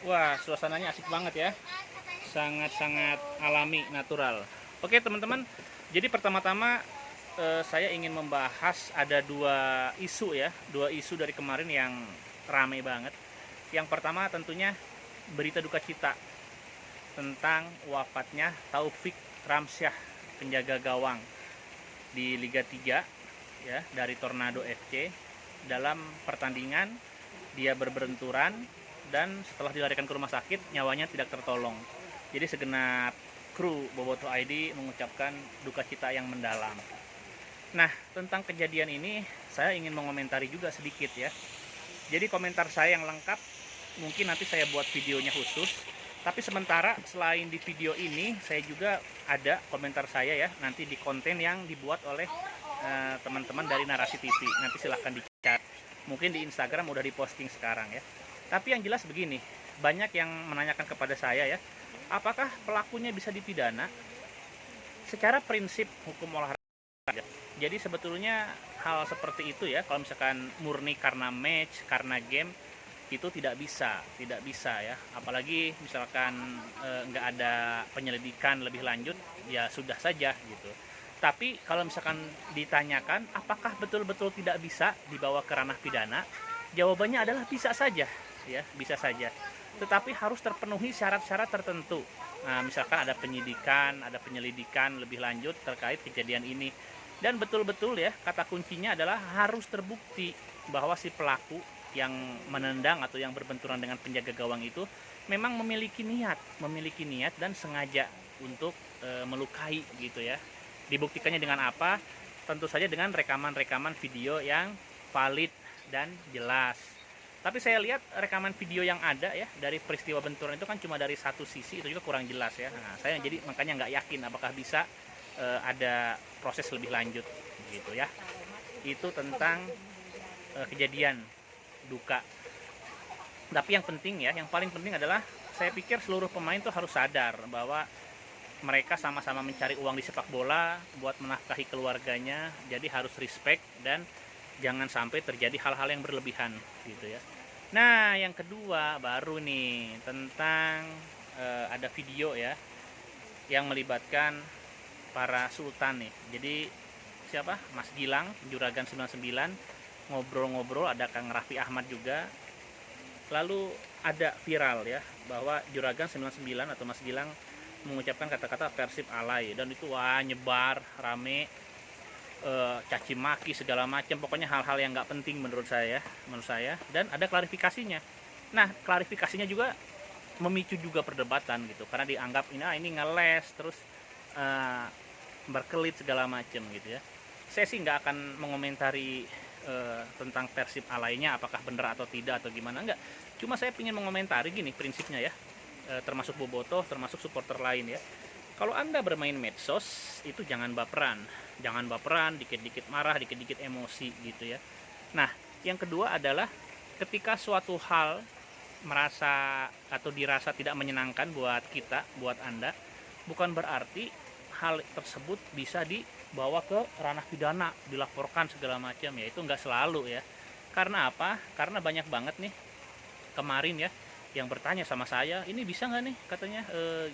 Wah, suasananya asik banget ya. Sangat-sangat alami, natural. Oke teman-teman, jadi pertama-tama saya ingin membahas ada dua isu ya. Dua isu dari kemarin yang ramai banget. Yang pertama tentunya berita duka cita tentang wafatnya Taufik Ramsyah, penjaga gawang di Liga 3 ya, dari Tornado FC. Dalam pertandingan dia berbenturan dan setelah dilarikan ke rumah sakit nyawanya tidak tertolong. Jadi segenap kru Boboto ID mengucapkan duka cita yang mendalam. Nah, tentang kejadian ini saya ingin mengomentari juga sedikit ya. Jadi komentar saya yang lengkap mungkin nanti saya buat videonya khusus. Tapi sementara selain di video ini saya juga ada komentar saya ya nanti di konten yang dibuat oleh teman-teman dari Narasi TV. Nanti silahkan dicari. Mungkin di Instagram udah diposting sekarang ya. Tapi yang jelas begini, banyak yang menanyakan kepada saya ya, apakah pelakunya bisa dipidana? Secara prinsip hukum olahraga. Jadi sebetulnya hal seperti itu ya, kalau misalkan murni karena match, karena game, itu tidak bisa ya. Apalagi misalkan nggak ada penyelidikan lebih lanjut, ya sudah saja gitu. Tapi kalau misalkan ditanyakan apakah betul-betul tidak bisa dibawa ke ranah pidana, jawabannya adalah bisa saja ya, bisa saja. Tetapi harus terpenuhi syarat-syarat tertentu. Nah, misalkan ada penyidikan, ada penyelidikan lebih lanjut terkait kejadian ini. Dan betul-betul ya, kata kuncinya adalah harus terbukti bahwa si pelaku yang menendang atau yang berbenturan dengan penjaga gawang itu memang memiliki niat dan sengaja untuk melukai gitu ya. Dibuktikannya dengan apa? Tentu saja dengan rekaman-rekaman video yang valid dan jelas. Tapi saya lihat rekaman video yang ada ya dari peristiwa benturan itu kan cuma dari satu sisi, itu juga kurang jelas ya. Nah, saya jadi makanya nggak yakin apakah bisa ada proses lebih lanjut gitu ya. Itu tentang kejadian duka. Tapi yang penting ya, yang paling penting adalah saya pikir seluruh pemain tuh harus sadar bahwa mereka sama-sama mencari uang di sepak bola buat menafkahi keluarganya, jadi harus respect dan jangan sampai terjadi hal-hal yang berlebihan gitu ya. Nah, yang kedua baru nih tentang ada video ya yang melibatkan para sultan nih. Jadi siapa? Mas Gilang, Juragan 99 ngobrol-ngobrol, ada Kang Raffi Ahmad juga. Lalu ada viral ya bahwa Juragan 99 atau Mas Gilang mengucapkan kata-kata Persib alay, dan itu wah nyebar rame, caci maki segala macam, pokoknya hal-hal yang nggak penting menurut saya dan ada klarifikasinya. Nah, klarifikasinya juga memicu juga perdebatan gitu karena dianggap ini ngeles terus berkelit segala macam gitu ya. Saya sih nggak akan mengomentari tentang Persib alaynya apakah benar atau tidak atau gimana, enggak. Cuma saya ingin mengomentari gini prinsipnya ya, termasuk Bobotoh, termasuk supporter lain ya. Kalau Anda bermain medsos itu jangan baperan, dikit-dikit marah, dikit-dikit emosi gitu ya. Nah, yang kedua adalah ketika suatu hal merasa atau dirasa tidak menyenangkan buat kita, buat Anda, bukan berarti hal tersebut bisa dibawa ke ranah pidana, dilaporkan segala macam ya, itu nggak selalu ya. Karena apa? Karena banyak banget nih kemarin ya yang bertanya sama saya, ini bisa nggak nih katanya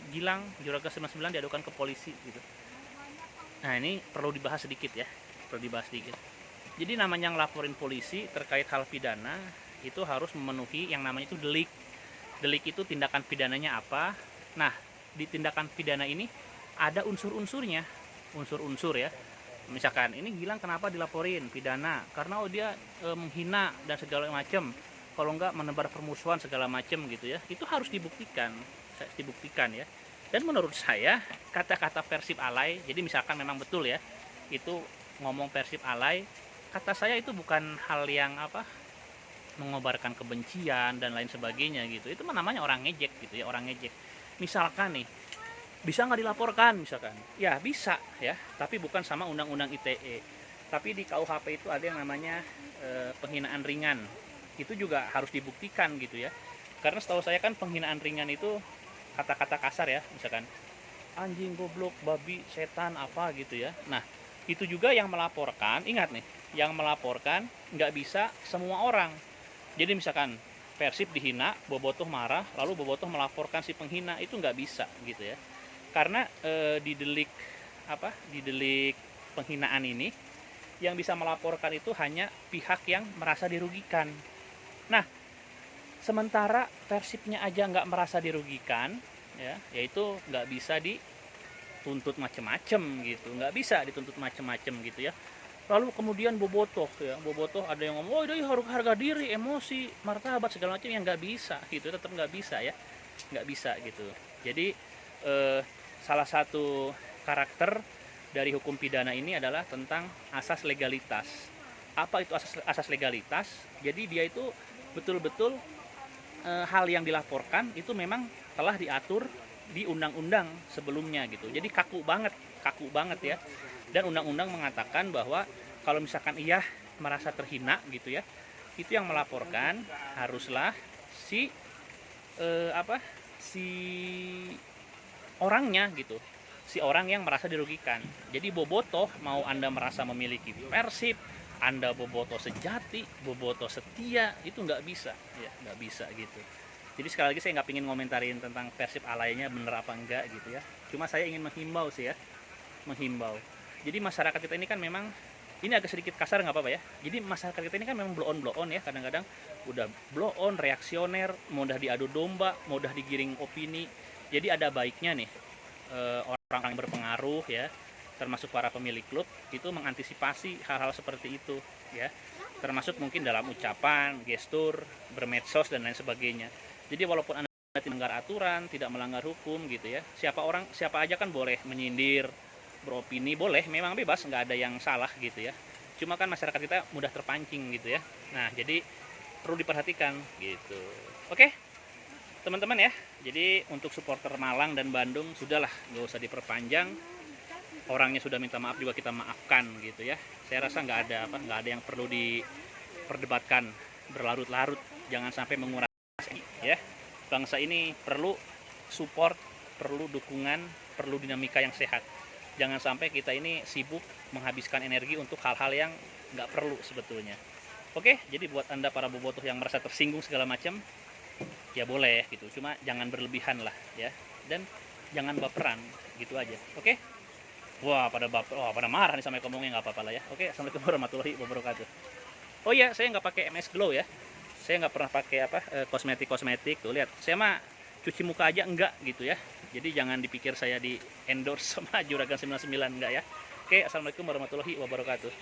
Gilang Juragan 99 diadukan ke polisi gitu. Nah, ini perlu dibahas sedikit ya, perlu dibahas sedikit. Jadi namanya ngelaporin polisi terkait hal pidana itu harus memenuhi yang namanya itu delik. Delik itu tindakan pidananya apa? Nah, di tindakan pidana ini ada unsur-unsurnya, unsur-unsur ya. Misalkan ini Gilang kenapa dilaporin pidana? Karena dia menghina dan segala macam. Kalau enggak menebar permusuhan segala macam gitu ya. Itu harus dibuktikan ya. Dan menurut saya kata-kata Persib alay, jadi misalkan memang betul ya itu ngomong Persib alay, kata saya itu bukan hal yang mengobarkan kebencian dan lain sebagainya gitu. Itu namanya orang ngejek gitu ya, orang ngejek. Misalkan nih, bisa nggak dilaporkan misalkan? Ya bisa ya, tapi bukan sama undang-undang ITE. Tapi di KUHP itu ada yang namanya penghinaan ringan. Itu juga harus dibuktikan gitu ya. Karena setahu saya kan penghinaan ringan itu kata-kata kasar ya, misalkan anjing, goblok, babi, setan apa gitu ya. Nah, itu juga yang melaporkan, ingat nih, yang melaporkan nggak bisa semua orang. Jadi misalkan Persib dihina, Bobotoh marah, lalu Bobotoh melaporkan si penghina, itu nggak bisa gitu ya. Karena di delik penghinaan ini yang bisa melaporkan itu hanya pihak yang merasa dirugikan. Nah, sementara Persibnya aja nggak merasa dirugikan, ya, yaitu nggak bisa dituntut macem-macem gitu, nggak bisa dituntut macem-macem gitu ya. Lalu kemudian Bobotoh ada yang ngomong, oh ini harga diri, emosi, martabat segala macam, yang nggak bisa gitu, tetap nggak bisa ya, nggak bisa gitu. Jadi salah satu karakter dari hukum pidana ini adalah tentang asas legalitas. Apa itu asas legalitas? Jadi dia itu betul-betul hal yang dilaporkan itu memang telah diatur di undang-undang sebelumnya gitu. Jadi kaku banget ya. Dan undang-undang mengatakan bahwa kalau misalkan ia merasa terhina gitu ya, itu yang melaporkan haruslah si si orangnya gitu, si orang yang merasa dirugikan. Jadi Bobotoh, mau Anda merasa memiliki Persib, Anda Bobotoh sejati, Bobotoh setia, itu nggak bisa ya, nggak bisa gitu. Jadi sekali lagi saya nggak ingin ngomentarin tentang Persib alaynya bener apa enggak gitu ya, cuma saya ingin menghimbau sih ya, menghimbau. Jadi masyarakat kita ini kan memang, ini agak sedikit kasar nggak apa-apa ya. Jadi masyarakat kita ini kan memang blow on ya, kadang-kadang udah blow on, reaksioner, mudah diadu domba, mudah digiring opini. Jadi ada baiknya nih orang-orang berpengaruh ya, termasuk para pemilik klub itu mengantisipasi hal-hal seperti itu ya. Termasuk mungkin dalam ucapan, gestur, bermedsos dan lain sebagainya. Jadi walaupun Anda tidak melanggar aturan, tidak melanggar hukum gitu ya, siapa aja kan boleh menyindir, beropini, boleh, memang bebas, nggak ada yang salah gitu ya. Cuma kan masyarakat kita mudah terpancing gitu ya. Nah, jadi perlu diperhatikan gitu. Oke, teman-teman ya. Jadi untuk supporter Malang dan Bandung sudahlah, nggak usah diperpanjang. Orangnya sudah minta maaf juga kita maafkan gitu ya. Saya rasa nggak ada yang perlu diperdebatkan berlarut-larut. Jangan sampai menguras ya. Bangsa ini perlu support, perlu dukungan, perlu dinamika yang sehat. Jangan sampai kita ini sibuk menghabiskan energi untuk hal-hal yang nggak perlu sebetulnya. Oke, jadi buat Anda para bobotoh yang merasa tersinggung segala macam, ya boleh gitu. Cuma jangan berlebihan lah ya. Dan jangan baperan gitu aja. Oke? Wah, pada marah nih sama ngomongnya, nggak apa-apa lah ya. Oke, assalamualaikum warahmatullahi wabarakatuh. Oh iya, saya nggak pakai MS Glow ya. Saya nggak pernah pakai kosmetik tuh, lihat. Saya mah cuci muka aja enggak gitu ya. Jadi jangan dipikir saya di endorse sama Juragan 99, enggak ya. Oke, assalamualaikum warahmatullahi wabarakatuh.